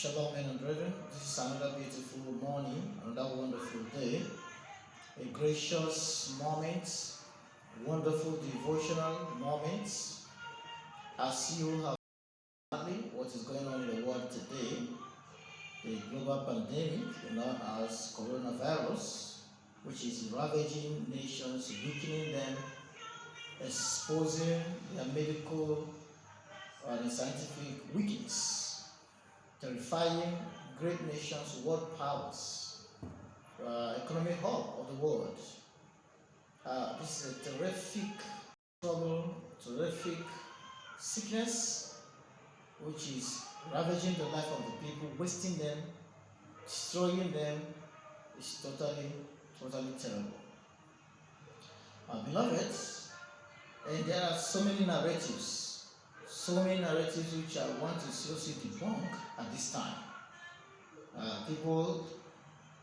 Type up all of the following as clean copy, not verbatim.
Shalom, men and brethren. This is another beautiful morning, another wonderful day, a gracious moment, wonderful devotional moments. As you have what is going on in the world today, the global pandemic known as coronavirus, which is ravaging nations, weakening them, exposing their medical and scientific weakness, terrifying great nations, world powers, economic hub of the world. This is a terrific trouble, terrific sickness, which is ravaging the life of the people, wasting them, destroying them. It's totally terrible. Beloved, and there are so many narratives which I want to seriously debunk at this time. People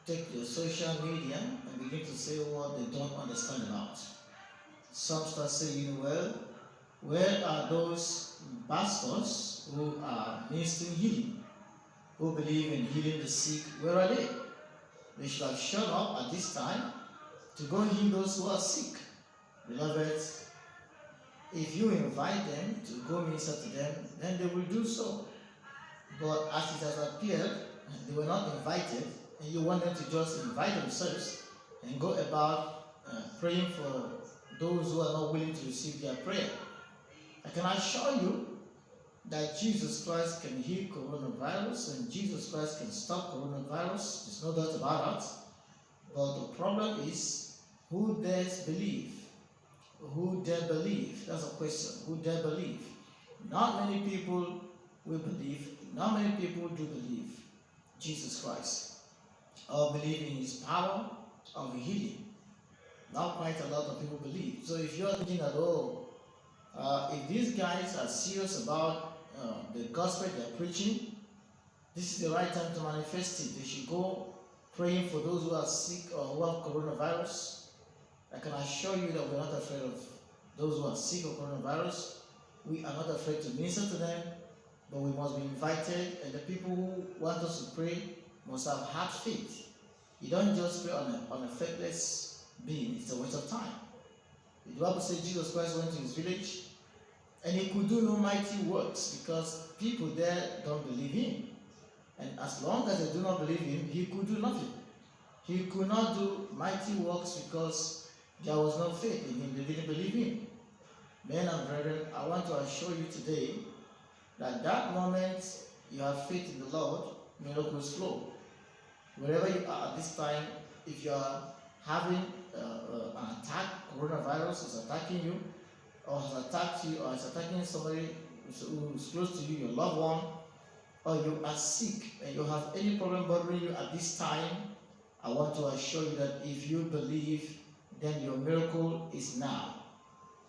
take their social media and begin to say what they don't understand about. Some start saying, well, where are those pastors who are ministering healing, who believe in healing the sick? Where are they? They should have shown up at this time to go heal those who are sick. Beloved, if you invite them to go minister to them, then they will do so. But as it has appeared, they were not invited, and you want them to just invite themselves and go about praying for those who are not willing to receive their prayer. I can assure you that Jesus Christ can heal coronavirus and Jesus Christ can stop coronavirus. There's no doubt about that. But the problem is, who dares believe? Who dare believe? That's a question. Who dare believe? Not many people will believe. Not many people do believe Jesus Christ or believe in his power of healing. Not quite a lot of people believe. So if you're thinking at all, if these guys are serious about the gospel they're preaching, this is the right time to manifest it. They should go praying for those who are sick or who have coronavirus. I can assure you that we're not afraid of those who are sick of coronavirus. We are not afraid to minister to them, but we must be invited, and the people who want us to pray must have heart faith. You don't just pray on a faithless being. It's a waste of time. The Bible says Jesus Christ went to his village, and he could do no mighty works because people there don't believe him. And as long as they do not believe him, he could do nothing. He could not do mighty works because there was no faith in him. They didn't believe him. Men and brethren, I want to assure you today that moment you have faith in the Lord, miracles flow. Wherever you are at this time, if you are having an attack, coronavirus is attacking you, or has attacked you, or is attacking somebody who is close to you, your loved one, or you are sick and you have any problem bothering you at this time, I want to assure you that if you believe, then your miracle is now.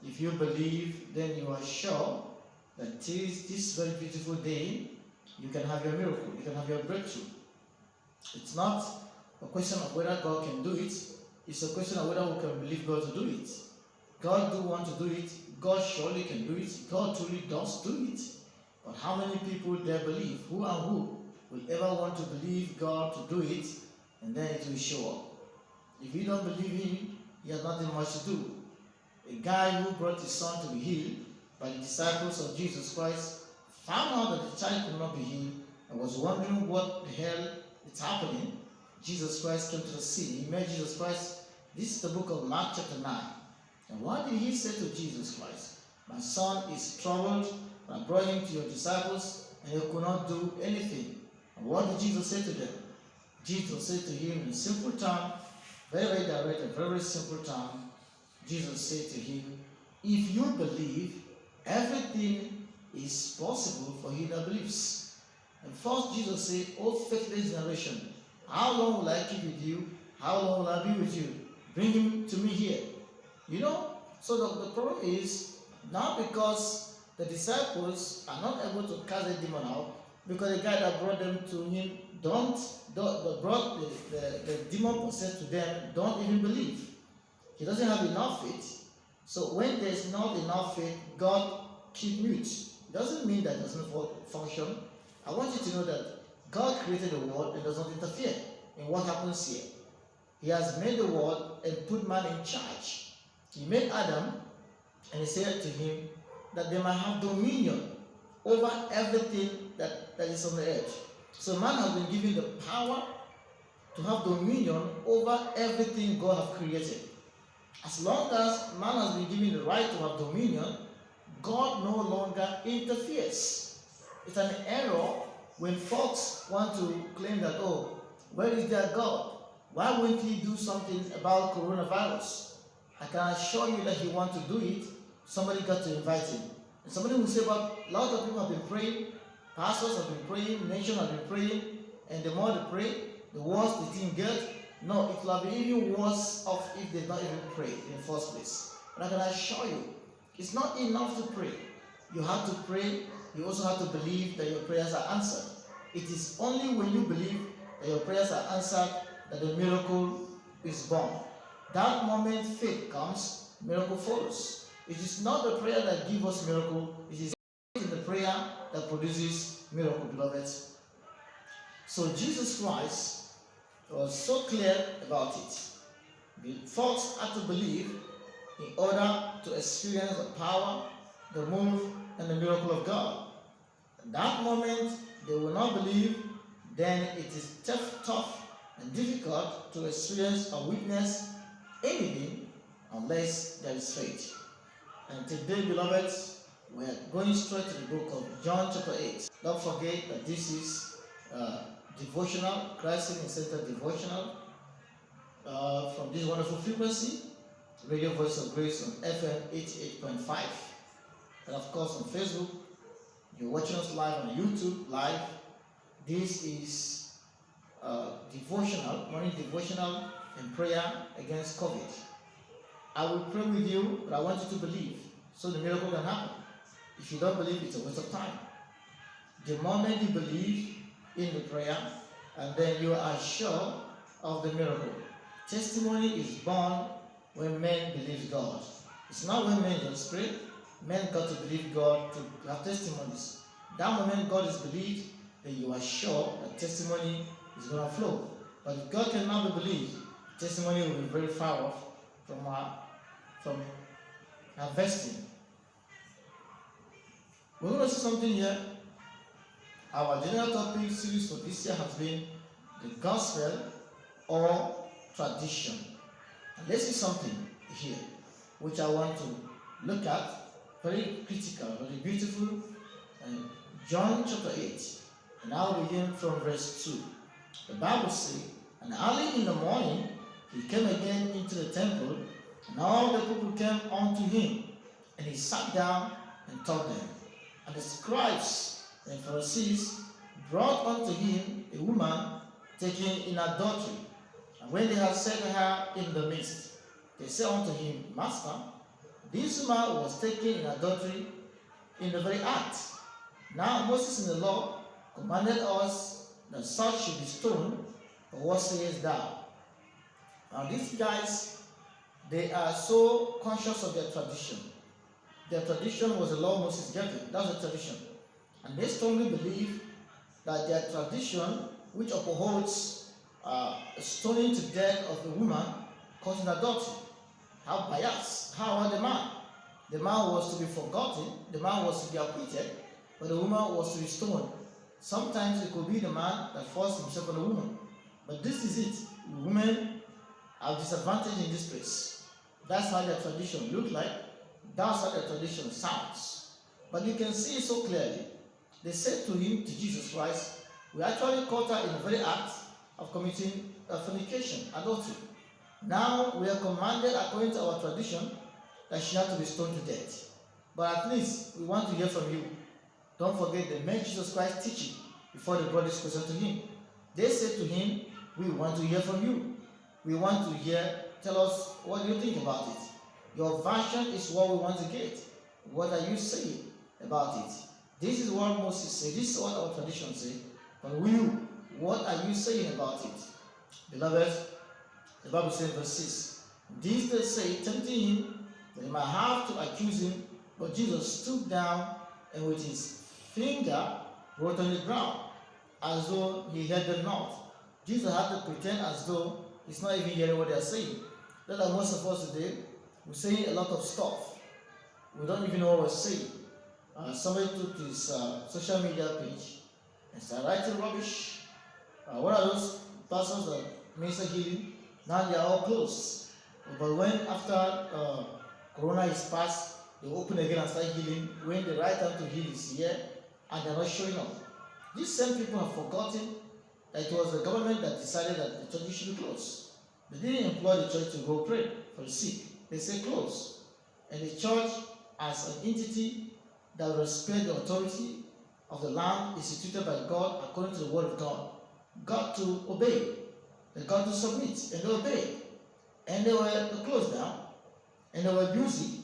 If you believe, then you are sure that this very beautiful day, you can have your miracle, you can have your breakthrough. It's not a question of whether God can do it, it's a question of whether we can believe God to do it. God do want to do it, God surely can do it, God truly does do it. But how many people dare believe? Who and who will ever want to believe God to do it, and then it will show up? If you don't believe Him, He has nothing much to do. A guy who brought his son to be healed by the disciples of Jesus Christ found out that the child could not be healed and was wondering what the hell is happening. Jesus Christ came to the scene. He met Jesus Christ. This is the book of Mark chapter 9. And what did he say to Jesus Christ? My son is troubled. I brought him to your disciples and you could not do anything. And what did Jesus say to them? Jesus said to him in a simple term, very, very direct and very, very simple term. Jesus said to him, if you believe, everything is possible for he that believes. And first Jesus said, O faithless generation, how long will I keep with you? How long will I be with you? Bring him to me here. You know, so the problem is, not because the disciples are not able to cast a demon out, because the guy that brought them to him brought the demon possessed to them, don't even believe. He doesn't have enough faith. So when there's not enough faith, God keep mute. It doesn't mean that it doesn't function. I want you to know that God created the world and does not interfere in what happens here. He has made the world and put man in charge. He made Adam and he said to him that they might have dominion over everything that is on the earth. So man has been given the power to have dominion over everything God has created. As long as man has been given the right to have dominion, God no longer interferes. It's an error when folks want to claim that, oh, where is their God? Why won't he do something about coronavirus? I can assure you that he wants to do it. Somebody got to invite him. And somebody will say, but a lot of people have been praying, pastors have been praying, nations have been praying, and the more they pray, the worse the thing gets. No, it will have been even worse off if they don't even pray in the first place. But I can assure you, it's not enough to pray. You have to pray. You also have to believe that your prayers are answered. It is only when you believe that your prayers are answered that the miracle is born. That moment faith comes, miracle follows. It is not the prayer that gives us miracle. It is in the prayer that produces miracle, beloved. So Jesus Christ was so clear about it. The folks had to believe in order to experience the power, the move, and the miracle of God. At that moment, they will not believe, then it is tough and difficult to experience or witness anything unless there is faith. And today, beloved, we are going straight to the book of John chapter 8. Don't forget that this is devotional, Christ-centered devotional from this wonderful frequency, Radio Voice of Grace on FM 88.5, and of course on Facebook. You're watching us live on YouTube live. This is devotional, morning devotional and prayer against COVID. I will pray with you, but I want you to believe so the miracle can happen. If you don't believe, it's a waste of time. The moment you believe in the prayer, and then you are sure of the miracle. Testimony is born when men believe God. It's not when men just pray. Men got to believe God to have testimonies. That moment God is believed, then you are sure that testimony is going to flow. But if God cannot be believed, testimony will be very far off from harvesting. We're going to see something here. Our general topic series for this year has been the gospel or tradition. And let's see something here which I want to look at, very critical, very beautiful. John chapter 8, and I'll begin from verse 2. The Bible says, and early in the morning he came again into the temple, and all the people came unto him, and he sat down and taught them. And the scribes and Pharisees brought unto him a woman taken in adultery. And when they had set her in the midst, they said unto him, Master, this woman was taken in adultery in the very act. Now Moses in the law commanded us that such should be stoned, for what sayest thou? Now these guys, they are so conscious of their tradition. Their tradition was the law Moses gave them. That's the tradition. And they strongly believe that their tradition, which upholds stoning to death of a woman caught in adultery. How biased? How about the man? The man was to be forgotten, the man was to be acquitted, but the woman was to be stoned. Sometimes it could be the man that forced himself on the woman. But this is it. Women are disadvantaged in this place. That's how their tradition looks like. That's how their tradition sounds. But you can see it so clearly. They said to him, to Jesus Christ, we actually caught her in the very act of committing fornication, adultery. Now we are commanded according to our tradition that she had to be stoned to death. But at least we want to hear from you. Don't forget they made Jesus Christ teaching before they brought this question to him. They said to him, we want to hear from you. We want to hear, tell us what you think about it. Your version is what we want to get. What are you saying about it? This is what Moses said. This is what our tradition says. But you, what are you saying about it? Beloved, the Bible says in verse 6, these they say, tempting him, that they might have to accuse him. But Jesus stooped down and with his finger wrote on the ground, as though he heard them not. Jesus had to pretend as though he's not even hearing what they are saying. That's like most of us today. We're saying a lot of stuff. We don't even know what we're saying. Somebody took his social media page and started writing rubbish. What are those persons that minister healing? Now they are all closed. But when after Corona is past, they open again and start healing. When the right time to heal is here, and they're not showing up. These same people have forgotten that it was the government that decided that the church should be closed. They didn't employ the church to go pray for the sick. They say close. And the church, as an entity that respects the authority of the land instituted by God according to the word of God, got to obey. They got to submit, and they obeyed. And they were closed down, and they were busy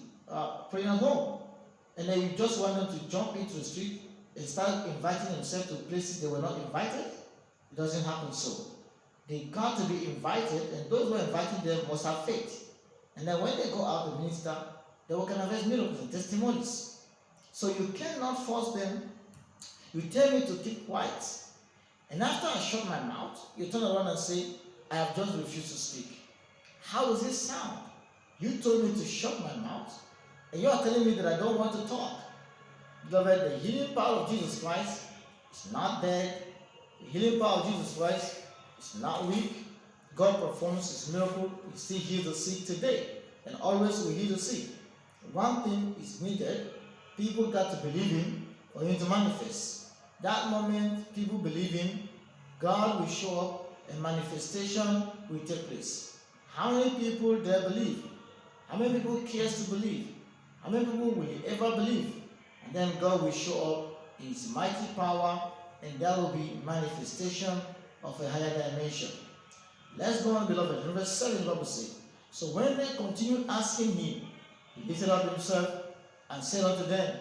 praying at home. And they just want them to jump into the street and start inviting themselves to places they were not invited. It doesn't happen so. They got to be invited, and those who are inviting them must have faith. And then when they go out to minister, they will have miracles and testimonies. So you cannot force them. You tell me to keep quiet. And after I shut my mouth, you turn around and say, I have just refused to speak. How does this sound? You told me to shut my mouth, and you are telling me that I don't want to talk. Beloved, the healing power of Jesus Christ is not dead. The healing power of Jesus Christ is not weak. God performs his miracle. He still heals the sick today, and always will heal the sick. One thing is needed. People got to believe him for him to manifest. That moment people believe him, God will show up and manifestation will take place. How many people dare believe? How many people cares to believe? How many people will ever believe? And then God will show up in his mighty power, and there will be manifestation of a higher dimension. Let's go on, beloved. In verse 7, the Bible says, so when they continued asking him, he lifted up himself and said unto them,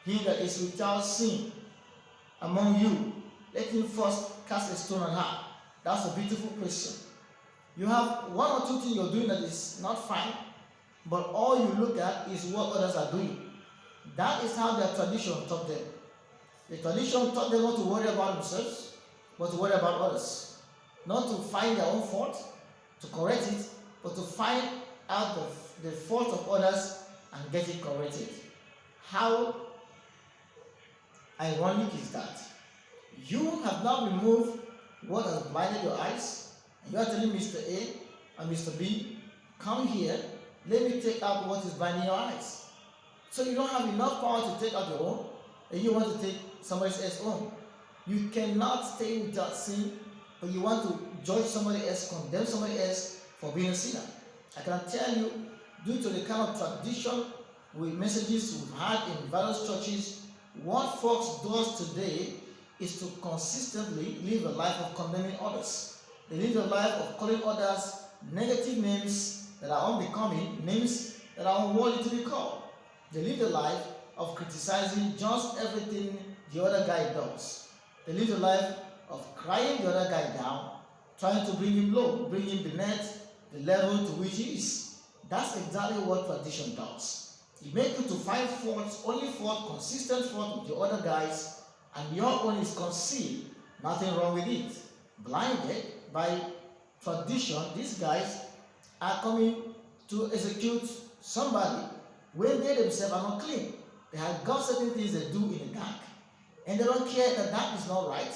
he that is without sin among you, let him first cast a stone on her. That's a beautiful question. You have one or two things you're doing that is not fine, but all you look at is what others are doing. That is how their tradition taught them. The tradition taught them not to worry about themselves, but to worry about others. Not to find their own fault, to correct it, but to find out the fault of others and get it corrected. How ironic is that? You have now removed what has blinded your eyes, and you are telling Mr. A and Mr. B, come here, let me take out what is blinding your eyes. So you don't have enough power to take out your own, and you want to take somebody else's own. You cannot stay without sin, but you want to judge somebody else, condemn somebody else for being a sinner. I can tell you, due to the kind of tradition with messages we've had in various churches, what folks does today is to consistently live a life of condemning others. They live a life of calling others negative names that are unbecoming, names that are unworthy to be called. They live a life of criticizing just everything the other guy does. They live a life of crying the other guy down, trying to bring him low, bring him beneath the level to which he is. That's exactly what tradition does. It makes you to find faults, only fault, consistent fault with the other guys, and your own is concealed. Nothing wrong with it. Blinded by tradition, these guys are coming to execute somebody when they themselves are not clean. They have got certain things they do in the dark, and they don't care that that is not right.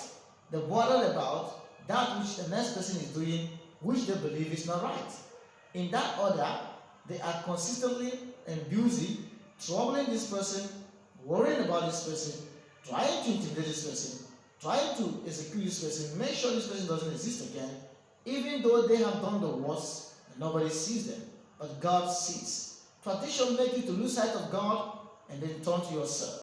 They bother about that which the next person is doing, which they believe is not right. In that order, they are consistently and busy troubling this person, worrying about this person, trying to intimidate this person, trying to execute this person, make sure this person doesn't exist again, even though they have done the worst and nobody sees them, but God sees. Tradition makes you to lose sight of God and then turn to yourself.